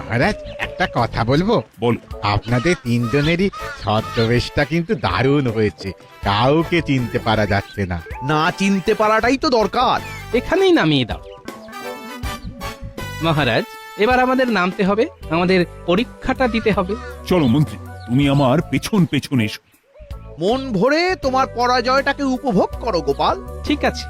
মহারাজ একটা কথা বলবো? বল। আপনাদের তিনজনেরই ছদ্মবেশটা কিন্তু দারুণ হয়েছে, কাউকে চিনতে পারা যাচ্ছে না। না চিনতে পারাটাই তো দরকার। এখানেই নামিয়ে দাও। মহারাজ, এবার আমাদের নামতে হবে, আমাদের পরীক্ষাটা দিতে হবে। চলো মন্ত্রী, তুমি আমার পেছন পেছন এসো। মন ভরে তোমার পরাজয়টাকে উপভোগ করো গোপাল। ঠিক আছে।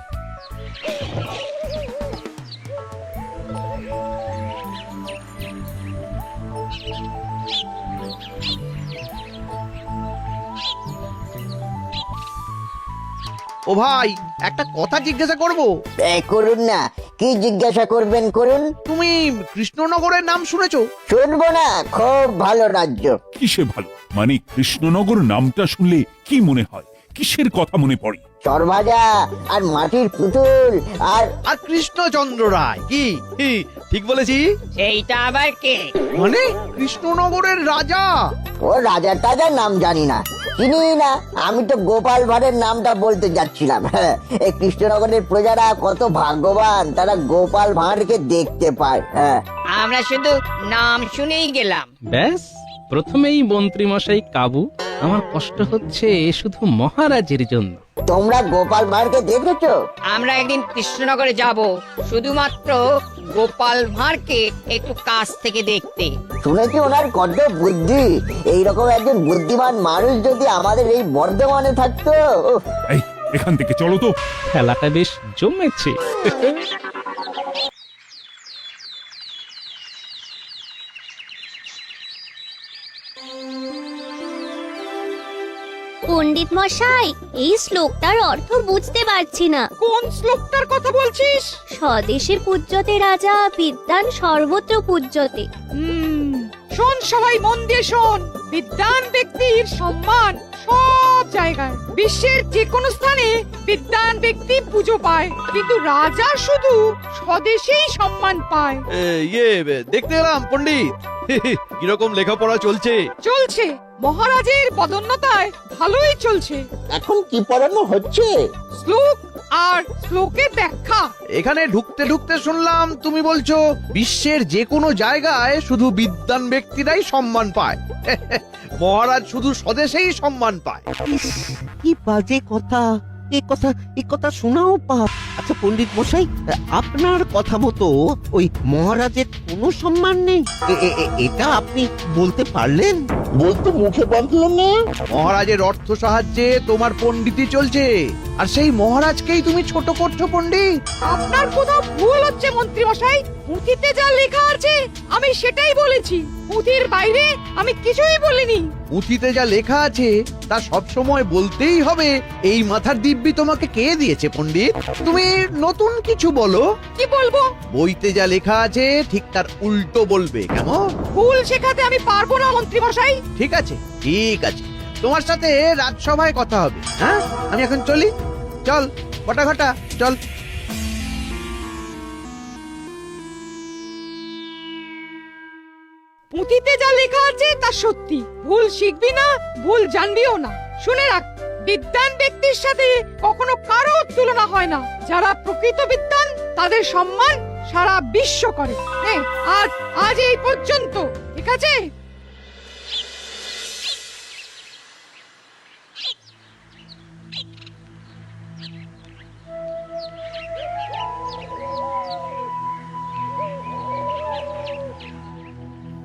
ও ভাই, একটা কথা জিজ্ঞাসা করব। করুন না, কি জিজ্ঞাসা করবেন করুন। তুমি কৃষ্ণনগরের নাম শুনেছো? শুনবো না, খুব ভালো রাজ্য। কিসে ভালো? মানে কৃষ্ণনগর নামটা শুনলে কি মনে হয়? কিসের কথা মনে পড়ে? সরভাজা আর মাটির পুতুল আর আর কৃষ্ণচন্দ্র রায়। কি ঠিক বলেছি? সেইটা আবার কে? মানে কৃষ্ণনগরের রাজা। ও রাজা টাজার নাম জানি না, চিনি না। আমি তো গোপাল ভাঁড়ের নামটা বলতে যাচ্ছিলাম। এই কৃষ্ণনগরের প্রজারা কত ভাগ্যবান, তারা গোপাল ভাঁড়কে দেখতে পায়। হ্যাঁ, আমরা শুধু নাম শুনেই গেলাম। ব্যাস, প্রথমেই মন্ত্রী মশাই কাবু। আমার কষ্ট হচ্ছে শুধু মহারাজের জন্য। তোমরা গোপাল ভাঁড়কে দেখেছো? আমরা একদিন কৃষ্ণনগরে যাব শুধুমাত্র গোপাল ভাঁড়কে একটু কাছ থেকে দেখতে। শুনেছি ওনার কত বুদ্ধি। এইরকম একজন বুদ্ধিমান মানুষ যদি আমাদের এই বর্ধমানে থাকতো। উফ, এই, এখান থেকে চলো তো। খেলাটা বেশ জমেছে। পণ্ডিত মশাই, এই শ্লোকটার অর্থ বুঝতে পারছি না। কোন শ্লোকটার কথা বলছিস? স্বদেশে পূজ্যতে রাজা, বিদ্যান সর্বত্র পূজ্যতে। শোন সবাই, মন দিয়ে শোন। বিদ্বান ব্যক্তির সম্মান সব জায়গায়, বিশ্বের যে কোনো স্থানে বিদ্বান ব্যক্তি পুজো পায়, কিন্তু রাজা শুধু স্বদেশেই সম্মান পায়। দেখতে এলাম পণ্ডিত। কিরকম লেখাপড়া চলছে? চলছে, মহারাজের পদোন্নতায় ভালোই চলছে। এখন কি পড়ানো হচ্ছে? শ্লোক আর শ্লোকের ব্যাখ্যা। এখানে ঢুকতে ঢুকতে শুনলাম তুমি বলছো বিশ্বের যে কোনো জায়গায় শুধু বিদ্বান ব্যক্তিরাই সম্মান পায়। মহারাজ শুধু স্বদেশেই সম্মান পায়। কি বাজে কথা! এ কথা শোনাও পাপ। আচ্ছা পণ্ডিত মশাই, আপনার কথা মতো ওই মহারাজের কোনো সম্মান নেই, এটা আপনি বলতে পারলেন? বলতে মুখে বাঁধলো না। মহারাজের অর্থ সাহায্যে তোমার পণ্ডিতি চলছে, আর সেই মহারাজকেই তুমি ছোট করছো পণ্ডিত। আপনার কোথাও ভুল হচ্ছে মন্ত্রী মশাই। পুঁথিতে যা লেখা আছে আমি সেটাই বলেছি, পুঁথির বাইরে আমি কিছুই বলিনি। পুঁথিতে যা লেখা আছে তা সব সময় বলতেই হবে, এই মাথার দিব্যি তোমাকে কে দিয়েছে পণ্ডিত? তুমি নতুন কিছু বলো। কি বলবো? বইতে যা লেখা আছে ঠিক তার উল্টো বলবে, কেমন? ভুল শেখাতে আমি পারবো না মন্ত্রী মশাই। ঠিক আছে, ঠিক আছে, তোমার সাথে রাজসভায় কথা হবে। হ্যাঁ, আমি এখন চলি। চল বটা ঘটা, চল। পুঁথিতে যা লেখা আছে তা সত্যি, ভুল শিখবি না, ভুল জানবিও না। শুনে রাখ, বিদ্বান ব্যক্তির সাথে কখনো কারো তুলনা হয় না। যারা প্রকৃত বিদ্বান তাদের সম্মান সারা বিশ্ব করে। আজ এই পর্যন্ত, ঠিক আছে?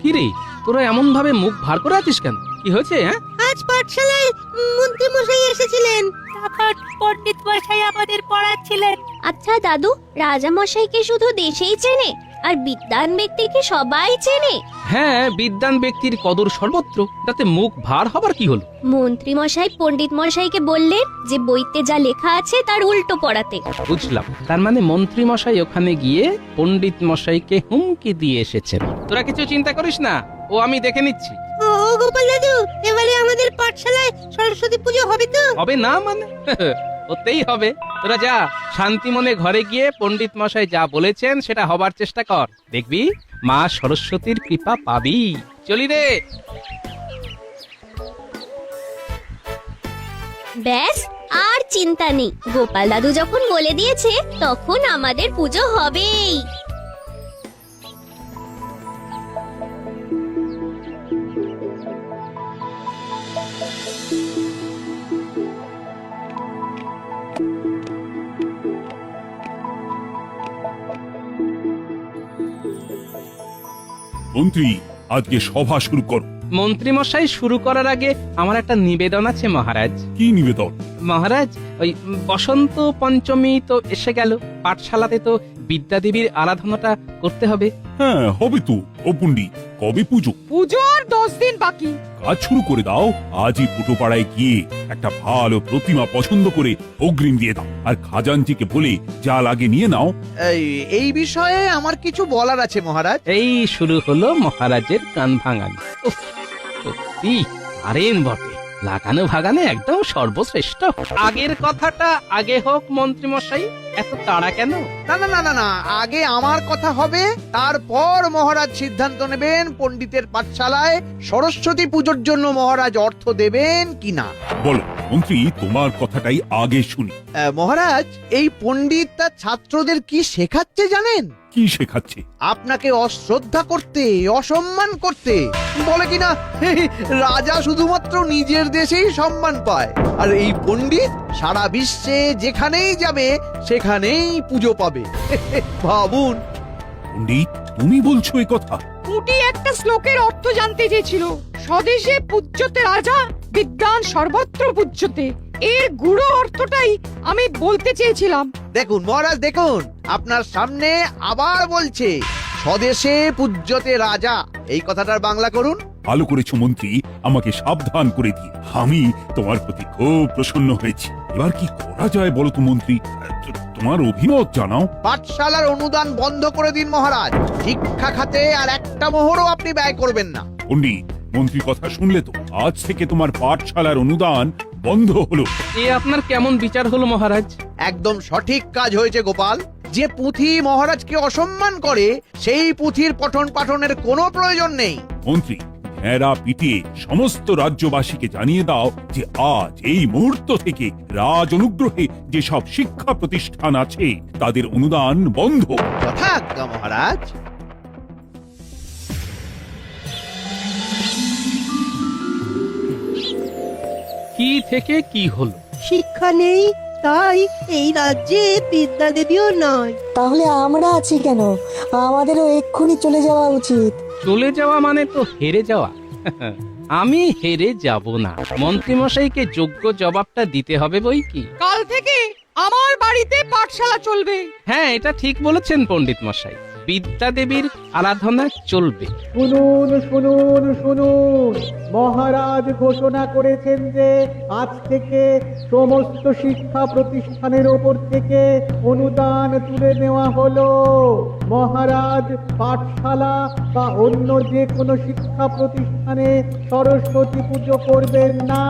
কি রে, তোরা এমন ভাবে মুখ ভার করে আছিস কেন? কি হয়েছে? হ্যাঁ, আজ পাঠশালায় মন্ত্রী মশাই এসেছিলেন, তারপর পণ্ডিত মশাই আমাদের পড়াচ্ছিলেন। আচ্ছা দাদু, রাজা মশাইকে শুধু দেশেই চেনে, আর বিদ্বান ব্যক্তিকে সবাই চেনে? হ্যাঁ, বিদ্বান ব্যক্তির কদর সর্বত্র, তাতে মুখ ভার হবার কি হলো? মন্ত্রী মশাই পণ্ডিত মশাইকে বললেন যে বইতে যা লেখা আছে তার উল্টো পড়াতে। বুঝলাম, তার মানে মন্ত্রী মশাই ওখানে গিয়ে পণ্ডিত মশাইকে হুমকি দিয়ে এসেছেন। তোরা কিছু চিন্তা করিস না, ও আমি দেখে নিচ্ছি। ও গোপাল দাদু, এবারে আমাদের পাঠশালায় সরস্বতী পুজো হবে তো? হবে না মানে? হতেই হবে। তোরা যা, শান্তি মনে ঘরে গিয়ে পণ্ডিত মশাই যা বলেছেন সেটা হবার চেষ্টা কর, দেখবি মা সরস্বতীর কৃপা পাবি। চলি রে। ব্যাস, আর চিন্তা নেই। গোপাল দাদু যখন বলে দিয়েছে তখন আমাদের পুজো হবেই। মন্ত্রী, আজকে সভা শুরু করো। মন্ত্রী মশাই শুরু করার আগে আমার একটা নিবেদন আছে মহারাজ। কি নিবেদন? মহারাজ, ওই বসন্ত পঞ্চমী তো এসে গেল, পাঠশালাতে তো বিদ্যাদেবীর আরাধনাটা করতে হবে। হ্যাঁ, হবে তো। ও পণ্ডিত, কবে পুজো? পুজো আর 10 দিন বাকি। কাজ শুরু করে দাও। আজই পুটোপাড়ায় গিয়ে একটা ভালো প্রতিমা পছন্দ করে অগ্রিম দিয়ে দাও, আর খাজাঞ্চিকে বলে যা লাগে নিয়ে নাও। এই বিষয়ে আমার কিছু বলার আছে মহারাজ। এই শুরু হলো মহারাজের কান ভাঙানি। উফ, সত্যি পারেন বটে, লাগানো ভাগানো একদম সর্বশ্রেষ্ঠ। আগের কথাটা আগে হোক মন্ত্রী মশাই, এত তাড়া কেন? না না না না না, আগে আমার কথা হবে, তারপর মহারাজ সিদ্ধান্ত নেবেন পণ্ডিতের পাঠশালায় সরস্বতী পুজোর জন্য মহারাজ অর্থ দেবেন কিনা। বলো মন্ত্রী, তোমার কথাটাই আগে শুনি। মহারাজ, এই পণ্ডিত তার ছাত্রদের কি শেখাচ্ছে জানেন? কি শেখাচ্ছে? আপনাকে অশ্রদ্ধা করতে, অসম্মান করতে। বলে কিনা রাজা শুধুমাত্র নিজের দেশেই সম্মান পায়, আর এই পণ্ডিত সারা বিশ্বে যেখানেই যাবে সেখানেই পুজো পাবে। ভাবুন। পণ্ডিত, তুমি বলছো এই কথা? পুটি একটা শ্লোকের অর্থ জানতে চেয়েছিল। স্বদেশে পূজ্যতে রাজা, বিদ্যান সর্বত্র পূজ্যতে। এর গুড়ো অর্থটাই আমি বলতে চেয়েছিলাম। দেখুন মহারাজ, দেখুন আপনার সামনে আবার বলছে স্বদেশে পূজ্যতে রাজা। এই কথাটার বাংলা করুন। ভালো করেছো মন্ত্রী, আমাকে সাবধান করে দিয়ে। আমি তোমার প্রতি খুব প্রসন্ন হয়েছি। এবার কি করা যায় বলো তো মন্ত্রী? তোমার অভিমত জানাও। পাঠশালার অনুদান বন্ধ করে দিন মহারাজ। শিক্ষা খাতে আর একটা মোহরও আপনি ব্যয় করবেন না। পণ্ডিত, মন্ত্রীর কথা শুনলে তো? আজ থেকে তোমার পাঠশালার অনুদান বন্ধ হলো। এ আপনার কেমন বিচার হলো মহারাজ? একদম সঠিক কাজ হয়েছে গোপাল। যে পুঁথি মহারাজকে অসম্মান করে সেই পুঁথির পঠন পাঠনের কোনো প্রয়োজন নেই। মন্ত্রী, ভেড়া পিটিয়ে সমস্ত রাজ্যবাসীকে জানিয়ে দাও যে আজ এই মুহূর্ত থেকে রাজ অনুগ্রহে যেসব শিক্ষা প্রতিষ্ঠান আছে তাদের অনুদান বন্ধ। যথাজ্ঞা মহারাজ। কি থেকে কি হলো? শিক্ষা নেই, তাই এই রাজ্যে বিদ্যাদেবীও নয়। তাহলে আমরা আছি কেন? আমাদেরও এক্ষুনি চলে যাওয়া উচিত। চলে যাওয়া মানে তো হেরে যাওয়া। আমি হেরে যাব না, মন্ত্রী মশাইকে যোগ্য জবাবটা দিতে হবে বই কি। কাল থেকে আমার বাড়িতে পাঠশালা চলবে। হ্যাঁ, এটা ঠিক বলেছেন পণ্ডিত মশাই, বিদ্যাদেবীর আরাধনা চলবে। শুনুন শুনুন শুনুন, মহারাজ ঘোষণা করেছেন যে আজ থেকে সমস্ত শিক্ষা প্রতিষ্ঠানের ওপর থেকে অনুদান তুলে নেওয়া হলো। মহারাজ পাঠশালা বা অন্য যে কোনো শিক্ষা প্রতিষ্ঠানে সরস্বতী পুজো করবেন না।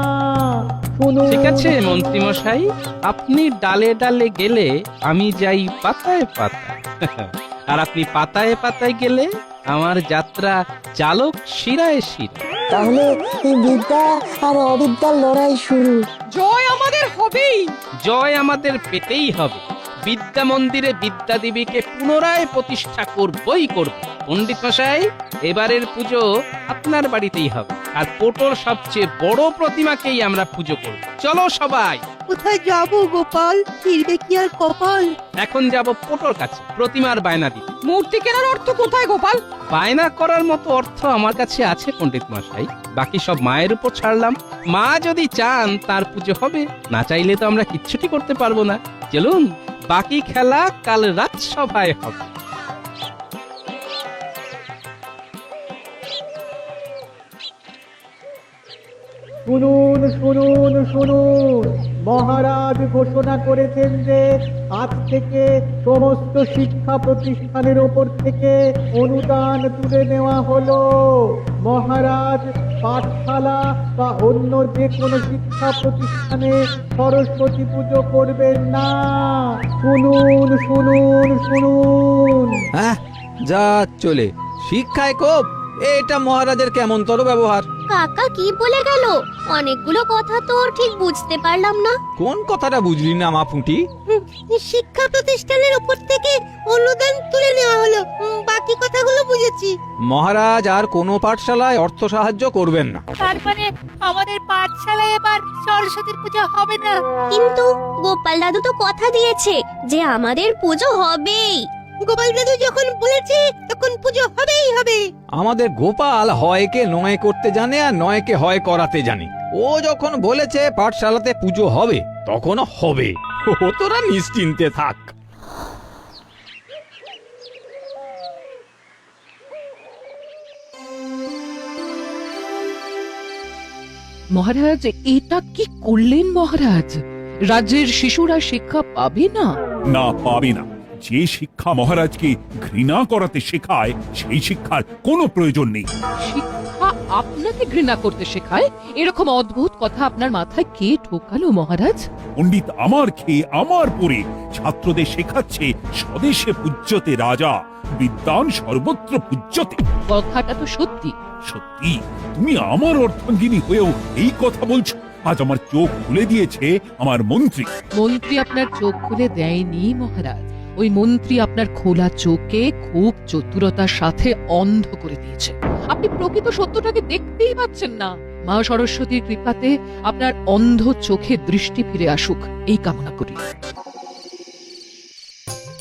শুনুন। ঠিক আছে মন্ত্রী মশাই, আপনি ডালে ডালে গেলে আমি যাই পাতায় পাতায়। আর আপনি পাতায় পাতায় গেলে আমার যাত্রা চালক শিরায় শিরা। তাহলে এই বিদ্যা আর অবিদ্যার লড়াই শুরু। জয় আমাদের হবেই। জয় আমাদের পেতেই হবে। বিদ্যা মন্দিরে বিদ্যা দেবীকে পুনরায় প্রতিষ্ঠা করবই করব। পণ্ডিত মশাই, এবারের পুজো আপনার বাড়িতেই হবে, আর পোটোর সবচেয়ে বড় প্রতিমাকেই আমরা পুজো করব। চলো সবাই। কোথায় যাব গোপাল? ফিরবে কি আর কপাল? এখন যাব পোটোর কাছে প্রতিমার বায়না দিতে। মূর্তি কেনার অর্থ কোথায় গোপাল? বায়না করার মতো অর্থ আমার কাছে আছে পণ্ডিত মশাই, বাকি সব মায়ের উপর ছাড়লাম। মা যদি চান তার পুজো হবে, না চাইলে তো আমরা কিচ্ছুটি করতে পারবো না। চলুন, বাকি খেলা কাল রাত সভায় হবে। শুনুন শুনুন শুনুন, মহারাজ ঘোষণা করেছেন যে আজ থেকে সমস্ত শিক্ষা প্রতিষ্ঠানের ওপর থেকে অনুদান তুলে নেওয়া হলো। মহারাজ পাঠশালা বা অন্য যে কোনো শিক্ষা প্রতিষ্ঠানে সরস্বতী পুজো করবেন না। শুনুন শুনুন শুনুন। হ্যাঁ, যা চলে শিক্ষায় কোপ, এটা মহারাজের কেমনতর ব্যবহার। কাকা কি বলে গেল? অনেকগুলো কথা তো ঠিক বুঝতে পারলাম না। কোন কথাটা বুঝলি না মা ফুটি? শিক্ষা প্রতিষ্ঠানের উপর থেকে অনুদান তুলে নেওয়া হলো, বাকি কথাগুলো বুঝেছি। মহারাজ আর কোনো পাঠশালায় অর্থ সাহায্য করবেন না। তার মানে আমাদের পাঠশালায় এবার সরস্বতীর পূজা হবে না। কিন্তু গোপাল দাদু তো কথা দিয়েছে যে আমাদের পুজো হবেই। গোপাল দাদু যখন বলেছে তখন পুজো হবেই হবে। আমাদের গোপাল হয়কে নয় করতে জানে আর নয়কে হয় করাতে জানে। ও যখন বলেছে পাঠশালাতে পুজো হবে তখনও হবে। ও তোরা নিশ্চিন্তে থাক। মহারাজ, এটা কি করলেন মহারাজ? রাজ্যের শিশুরা শিক্ষা পাবে না? না, পাবে না। যে শিক্ষা মহারাজকে ঘৃণা করাতে শেখায় সেই শিক্ষার কোনো প্রয়োজন নেই। শিক্ষা আপনাকে ঘৃণা করতে শেখায়? এরকম অদ্ভুত কথা আপনার মাথায় কে ঢোকালো মহারাজ? পণ্ডিত আমার খেয়ে আমার পরে ছাত্রদের শেখাচ্ছে স্বদেশে পূজ্যতে রাজা, বিদ্বান সর্বত্র পূজ্যতে। কথাটা তো সত্যি। সত্যি? তুমি আমার অর্ধাঙ্গিনী হয়েও এই কথা বলছো? আজ আমার চোখ খুলে দিয়েছে আমার মন্ত্রী। মন্ত্রী আপনার চোখ খুলে দেয়নি মহারাজ। ওই মন্ত্রী আপনার খোলা চোখে খুব চতুরতার সাথে অন্ধ করে দিয়েছে। আপনি প্রকৃত সত্যটাকে দেখতেই পাচ্ছেন না। মা সরস্বতীর কৃপাতে আপনার অন্ধ চোখে দৃষ্টি ফিরে আসুক, এই কামনা করি।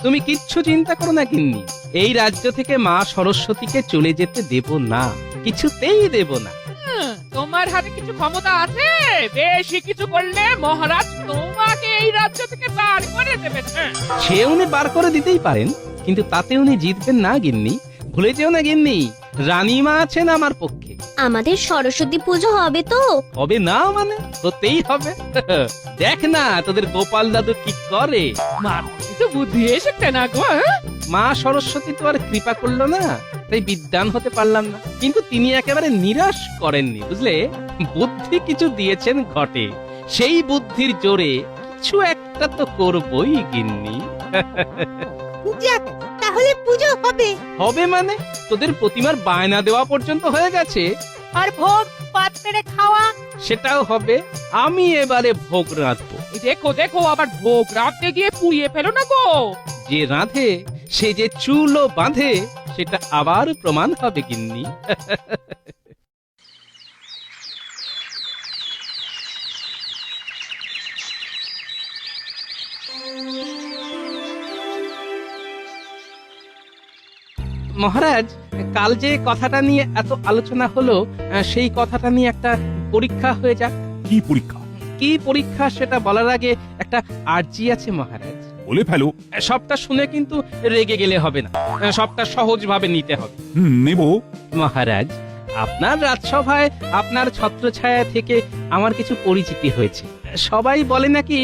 তুমি কিচ্ছু চিন্তা করো না গিন্নি, এই রাজ্য থেকে মা সরস্বতীকে চলে যেতে দেব না, কিছুতেই দেব না। তোমার হাতে কিছু ক্ষমতা আছে? বেশি কিছু করলে মহারাজ তোমাকে এই রাজ্য থেকে বার করে দেবেন। সে উনি বার করে দিতেই পারেন, কিন্তু তাতে উনি জিতবেন না গিন্নি। ভুলে যেও না গিন্নি, রানীমা আছেন আমার পক্ষে। আমাদের সরস্বতী পুজো হবে তো? হবে না মানে? হতেই হবে। দেখ না তোদের গোপাল দাদু কি করে। কিছু বুদ্ধি এসেছে না গো? মা সরস্বতী তো আর কৃপা করলো না, তাই বিদ্বান হতে পারলাম না। কিন্তু তিনি একেবারে নিরাশ করেননি, বুঝলে। বুদ্ধি কিছু দিয়েছেন ঘটে, সেই বুদ্ধির জোরে কিছু একটা তো করবই গিন্নি। যাক, তাহলে পুজো হবে। হবে মানে? তোদের প্রতিমার বায়না দেওয়া পর্যন্ত হয়ে গেছে। আর ভোগ পাত্রে খাওয়া? সেটাও হবে। আমি এবারে ভোগ রাঁধবো। দেখো দেখো, আবার ভোগ রাঁধতে গিয়ে পুড়িয়ে ফেলো না গো। যে রাঁধে সে যে চুলও বাঁধে, সেটা আবার প্রমাণ হবে গিন্নি। মহারাজ, কাল যে কথাটা নিয়ে এত আলোচনা হলো, সেই কথাটা নিয়ে একটা পরীক্ষা হয়ে যাক। কি পরীক্ষা? কি পরীক্ষা সেটা বলার আগে একটা আর্জি আছে মহারাজ। বলে ফেলো। সবটা শুনে কিন্তু রেগে গেলে হবে না, সবটা সহজভাবে নিতে হবে। নেব। মহারাজ, আপনার রাজসভায় আপনার ছত্রছায়া থেকে আমার কিছু পরিচিতি হয়েছে। সবাই বলে নাকি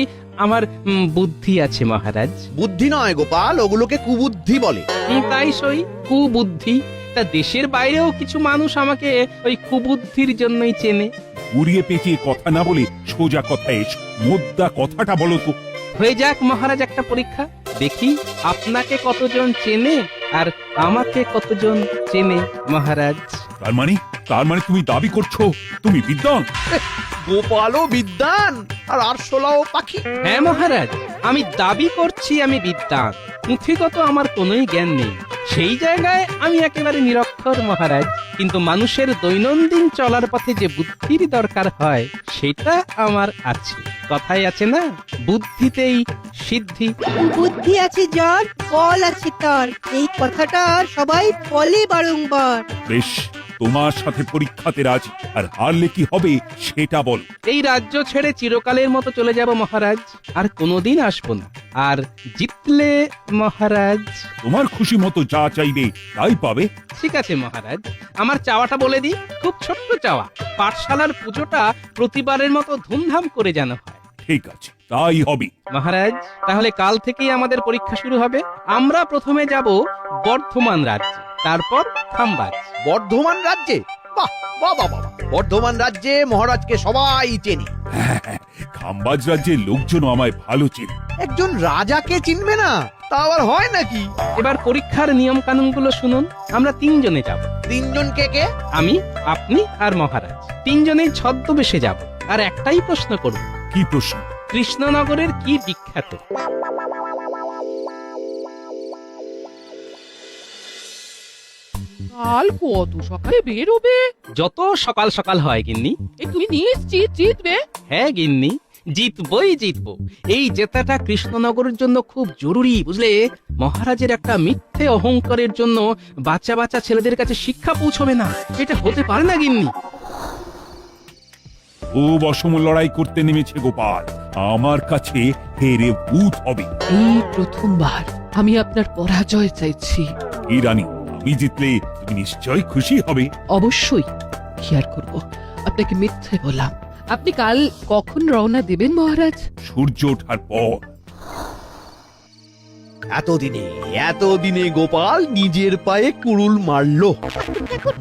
আমার বুদ্ধি আছে মহারাজ। বুদ্ধি নয় গোপাল, ওগুলোকে কুবুদ্ধি বলে। তাই সই, কুবুদ্ধি। তা দেশের বাইরেও কিছু মানুষ আমাকে ওই কুবুদ্ধির জন্যই চেনে। উড়িয়ে পেঁচিয়ে কথা না বলে সোজা কথা এসো। মোদ্দা কথাটা বলো তো। হয়ে যাক মহারাজ একটা পরীক্ষা, দেখি আপনাকে কতজন চেনে আর আমাকে কতজন চেনে মহারাজ। তার মানে তুমি দাবি করছো তুমি বিদ্বান? গোপালও বিদ্বান আর আরশোলাও পাখি। হ্যাঁ মহারাজ, আমি দাবি করছি আমি বিদ্বান, পুঁথিগত আমার কোনোই জ্ঞান নেই। সেই জায়গায় আমি একেবারে নিরক্ষর মহারাজ, কিন্তু মানুষের দৈনন্দিন চলার পথে যে বুদ্ধির দরকার হয় সেটা আমার আছে। কথাই আছে না, বুদ্ধিতেই সিদ্ধি। বুদ্ধি আছে যার, বল আছে তার, এই কথাটা সবাই বলে বারংবার। বেশ, তোমার সাথে পরীক্ষাতে রাজি। আর হারলে কি হবে সেটা বল। এই রাজ্য ছেড়ে চিরকালের মতো চলে যাব মহারাজ, আর কোনোদিন আসবো না। আর জিতলে মহারাজ তোমার খুশি মতো যা চাইবে তাই পাবে। ঠিক আছে মহারাজ, আমার চাওয়াটা বলে দিই, খুব ছোট্ট চাওয়া। পাঠশালার পুজোটা প্রতিবারের মতো ধুমধাম করে যেন হয়। ঠিক আছে, তাই হবে মহারাজ। তাহলে কাল থেকেই আমাদের পরীক্ষা শুরু হবে। আমরা প্রথমে যাব বর্ধমান রাজ্যে, তারপর খাম্বাজ। বর্ধমান রাজ্যে? বাহ বাহ বাহ বাহ! বর্ধমান রাজ্যে মহারাজকে সবাই চেনে। খাম্বাজ রাজ্যের লোকজনও আমায় ভালো চেনে। একজন রাজাকে চিনবে না, তা আবার হয় নাকি? এবার পরীক্ষার নিয়ম কানুন গুলো শুনুন। আমরা তিনজনে যাব। তিনজন কে কে? আমি, আপনি আর মহারাজ। তিনজনেই ছদ্মবেশে যাব, আর একটাই প্রশ্ন করব। কি প্রশ্ন? কৃষ্ণনগরের কি বিখ্যাত? কাল কত সকালে বেরোবে? যত সকাল সকাল হয় গিন্নি। তুমি নিশ্চিত জিতবে? হ্যাঁ গিন্নি, জিতবই জিতবো। এই জেতাটা কৃষ্ণনগরের জন্য খুব জরুরি, বুঝলে? মহারাজের একটা মিথ্যে অহংকারের জন্য বাচ্চা বাচ্চা ছেলেদের কাছে শিক্ষা পৌঁছবে না। এটা হতে পারে না গিন্নি। খুব অসম লড়াই করতে নেমেছে গোপাল, আমার কাছে হেরে ভূত হবে। এই প্রথমবার আমি আপনার পরাজয় চাইছি। এই রানী, আমি জিতলে তুমি নিশ্চয় খুশি হবে। অবশ্যই। কি আর করব, আপনাকে মিথ্যে বললাম। আপনি কাল কখন রওনা দেবেন মহারাজ? সূর্য ওঠার পর। এতদিনে গোপাল নিজের পায়ে কুড়ুল মারলো।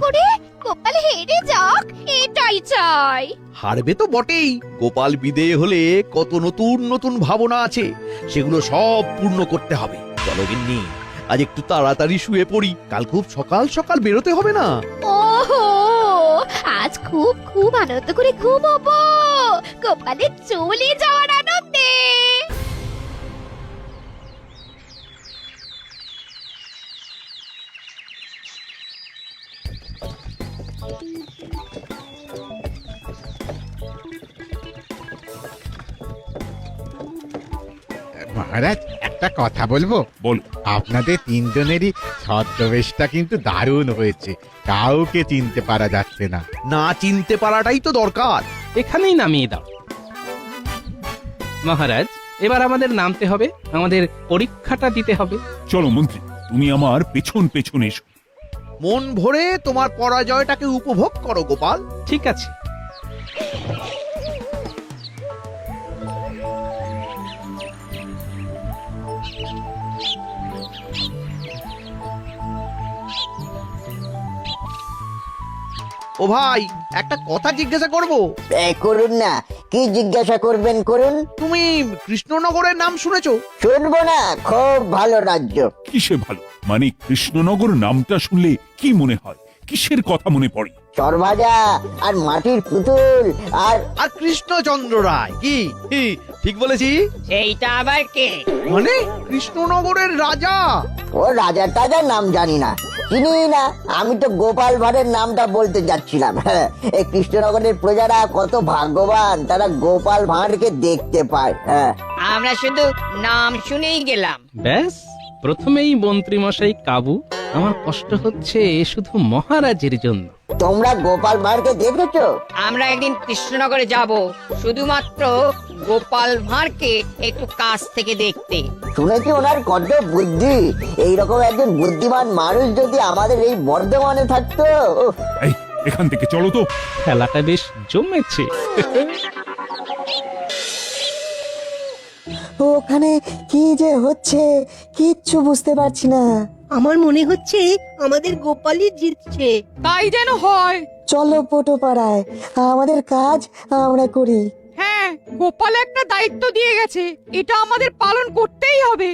করে গোপাল হেরে যাক এটাই চাই। হারবে তো বটেই। গোপাল বিদেয় হলে কত নতুন নতুন ভাবনা আছে, সেগুলো সব পূর্ণ করতে হবে। চলো গিন্নি, আজ একটু তাড়াতাড়ি শুয়ে পড়ি, কাল খুব সকাল সকাল বেরোতে হবে না? ওহো, আজ খুব খুব আনন্দ করে ঘুমাবো গোপালের চলে যাওয়ার আনন্দে। মহারাজ, একটা কথা বলবো? বল। আপনাদের তিনজনেরই ছদ্মবেশটা কিন্তু দারুণ হয়েছে, কাউকে চিনতে পারা যাচ্ছে না। না চিনতে পারাটাই তো দরকার। এখানেই নামিয়ে দাও। মহারাজ, এবার আমাদের নামতে হবে, আমাদের পরীক্ষাটা দিতে হবে। চলো মন্ত্রী, তুমি আমার পেছন পেছন এসো। মন ভরে তোমার পরাজয়টাকে উপভোগ করো গোপাল। ঠিক আছে। ও ভাই, একটা কথা জিজ্ঞাসা করব। করুন না, কি জিজ্ঞাসা করবেন করুন। তুমি কৃষ্ণনগরের নাম শুনেছো? শুনবো না, খুব ভালো রাজ্য। কিসে ভালো? মানে কৃষ্ণনগর নামটা শুনলে কি মনে হয়? কিসের কথা মনে পড়ে? চরভাজা আর মাটির পুতুল আর আর কৃষ্ণচন্দ্র রায়। কি ঠিক বলেছি? এইটা আবার কে? মানে কৃষ্ণনগরের রাজা। ও রাজা টাজার নাম জানি না, চিনি না। আমি তো গোপাল ভাঁড়ের নামটা বলতে যাচ্ছিলাম। এই কৃষ্ণনগরের প্রজারা কত ভাগ্যবান, তারা গোপাল ভাঁড়কে দেখতে পায়। আমরা শুধু নাম শুনেই গেলাম। ব্যাস, প্রথমেই মন্ত্রী মশাই কাবু। আমার কষ্ট হচ্ছে শুধু মহারাজের জন্য। তোমরা গোপাল ভাঁড়কে দেখেছো? আমরা একদিন কৃষ্ণনগরে যাব শুধুমাত্র গোপাল ভাঁড়কে একটু কাছ থেকে দেখতে। শুনেছি ওনার কত বুদ্ধি। এইরকম একজন বুদ্ধিমান মানুষ যদি আমাদের এই বর্ধমানে থাকতো। এই, এখান থেকে চলো তো। খেলাটা বেশ জমেছে। ওখানে কি যে হচ্ছে কিচ্ছু বুঝতে পারছি না। আমার মনে হচ্ছে আমাদের গোপালই জিতছে। তাই যেন হয়। চলো পোটো পাড়ায়, আমাদের কাজ আমরা করি। হ্যাঁ, গোপাল একটা দায়িত্ব দিয়ে গেছে, এটা আমাদের পালন করতেই হবে।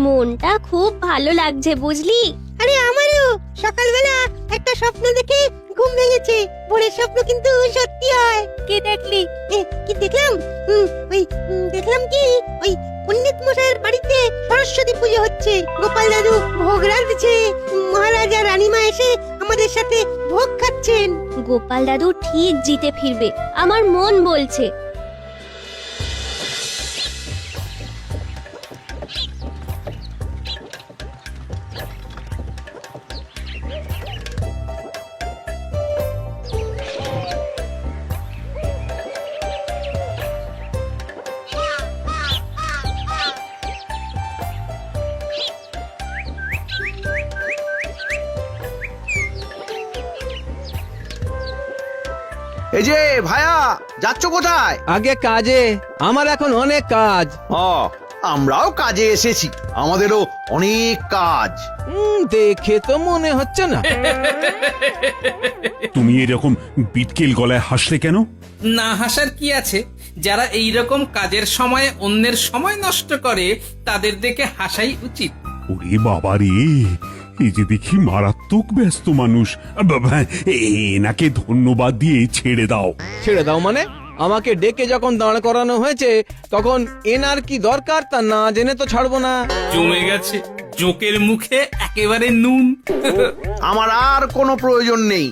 মনটা খুব ভালো লাগছে, বুঝলি? আরে আমারও সকালবেলা একটা স্বপ্ন দেখে ঘুম ভেঙেছে। ভোরের স্বপ্ন কিন্তু সত্যি হয়। কি দেখলি? কি দেখলাম? দেখলাম কি ওই পণ্ডিত মশাইয়ের বাড়িতে সরস্বতী পুজো হচ্ছে। গোপাল দাদু ভোগ রাঁধছে, মহারাজ আর রানীমা এসে আমাদের সাথে ভোগ খাচ্ছেন। গোপাল দাদু ঠিক জিতে ফিরবে, আমার মন বলছে। এই যে ভায়া, যাচ্ছ কোথায়? আগে কাজে, আমার এখন অনেক কাজ। আমরাও কাজে এসেছি, আমাদেরও অনেক কাজ। দেখে তো মনে হচ্ছে না। তুমি এরকম বিটকেল গলায় হাসলে কেন? না হাসার কি আছে? যারা এই রকম কাজের সময় অন্যের সময় নষ্ট করে তাদের দেখে হাসাই উচিত। ওরে বাবা রে, এই যে দেখি মারাত্মক ব্যস্ত মানুষ। বাবা, এনাকে ধন্যবাদ দিয়ে ছেড়ে দাও। ছেড়ে দাও মানে? আমাকে ডেকে যখন দাঁড় করানো হয়েছে তখন এনার কি দরকার তা না জেনে তো ছাড়বো না। জমে গেছে, জোকের মুখে একেবারে নুন। আমার আর কোনো প্রয়োজন নেই।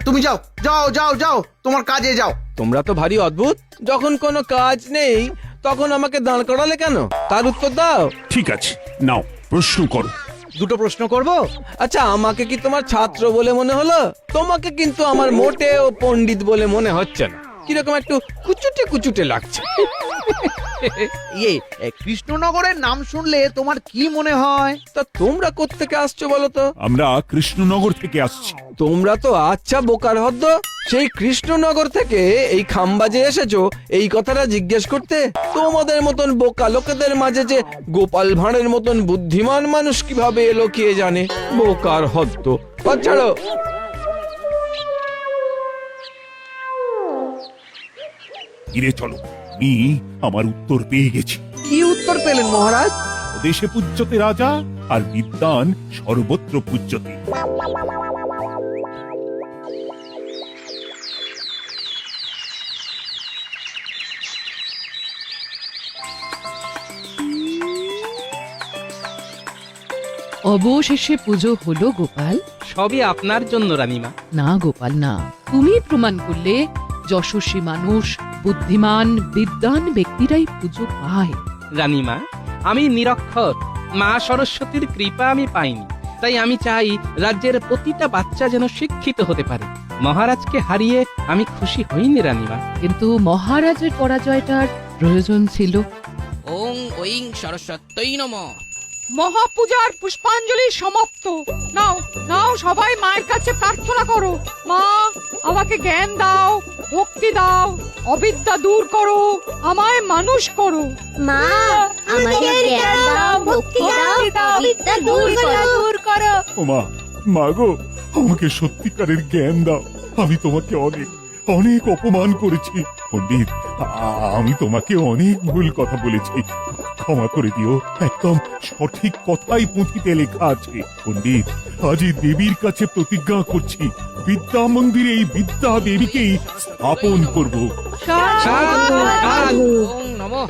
তুমি যাও যাও যাও যাও তোমার কাজে যাও। তোমরা তো ভারী অদ্ভুত, যখন কোনো কাজ নেই তখন আমাকে দাঁড় করালে কেন তার উত্তর দাও। ঠিক আছে, নাও প্রশ্ন করো। দুটো প্রশ্ন করব। আচ্ছা, আমাকে কি তোমার ছাত্র বলে মনে হলো? তোমাকে কিন্তু আমার মোটেও পণ্ডিত বলে মনে হচ্ছে না, কিরকম একটু কুচুটে কুচুটে লাগছে। ইয়ে কৃষ্ণনগরের নাম শুনলে তোমার কি মনে হয়? তা তোমরা কোত্থেকে আসছো বলো তো? আমরা কৃষ্ণনগর থেকে আসছি। তোমরা তো আচ্ছা বোকার হদ্দ, সেই কৃষ্ণনগর থেকে এই খামবাজে এসেছো এই কথাটা জিজ্ঞেস করতে? তোমাদের মতন বোকা লোকেদের মাঝে যে গোপাল ভাঁড়ের মতন বুদ্ধিমান মানুষ কিভাবে এলো কে জানে। বোকার হদ্দ। ছাড়ো। ফিরে চলো, আমি আমার উত্তর পেয়ে গেছি। কি উত্তর পেলেন মহারাজ? দেশে পূজ্যতে রাজা আর বিদ্বান সর্বত্র পূজ্যতে। অবশেষে পুজো হলো গোপাল। সবই আপনার জন্য রানীমা। না গোপাল না, তুমি প্রমাণ করলে যশস্বী মানুষ, বুদ্ধিমান বিদ্বান ব্যক্তিরাই পুজো পায়। রানীমা, আমি নিরক্ষর, মা সরস্বতীর কৃপা আমি পাইনি, তাই আমি চাই রাজ্যের প্রতিটা বাচ্চা যেন শিক্ষিত হতে পারে। মহারাজকে হারিয়ে আমি খুশি হইনি রানীমা। কিন্তু মহারাজের পরাজয়টার প্রয়োজন ছিল। ওং ওইং সরস্বত্যই নমঃ। মহাপূজার পুষ্পাঞ্জলি সমাপ্ত। নাও নাও সবাই মায়ের কাছে প্রার্থনা করো। মা, আমাকে জ্ঞান দাও, ভক্তি দাও, অবিদ্যা দূর করো, আমায় মানুষ করো। মা, আমাদের জ্ঞান দাও, ভক্তি দাও, বিদ্যা দূর করো। ও মা, মা গো, আমাকে সত্যিকারের জ্ঞান দাও। আমি তোমাকে অনেক অনেক অপমান করেছি পণ্ডিত। আমি তোমাকে অনেক ভুল কথা বলেছি, ক্ষমা করে দিও। একদম সঠিক কথাই পুঁথিতে লেখা আছে পণ্ডিত। আজই দেবীর কাছে প্রতিজ্ঞা করছি, বিদ্যা মন্দিরে এই বিদ্যা দেবীকেই স্থাপন করব। সাধু, ওং নমঃ।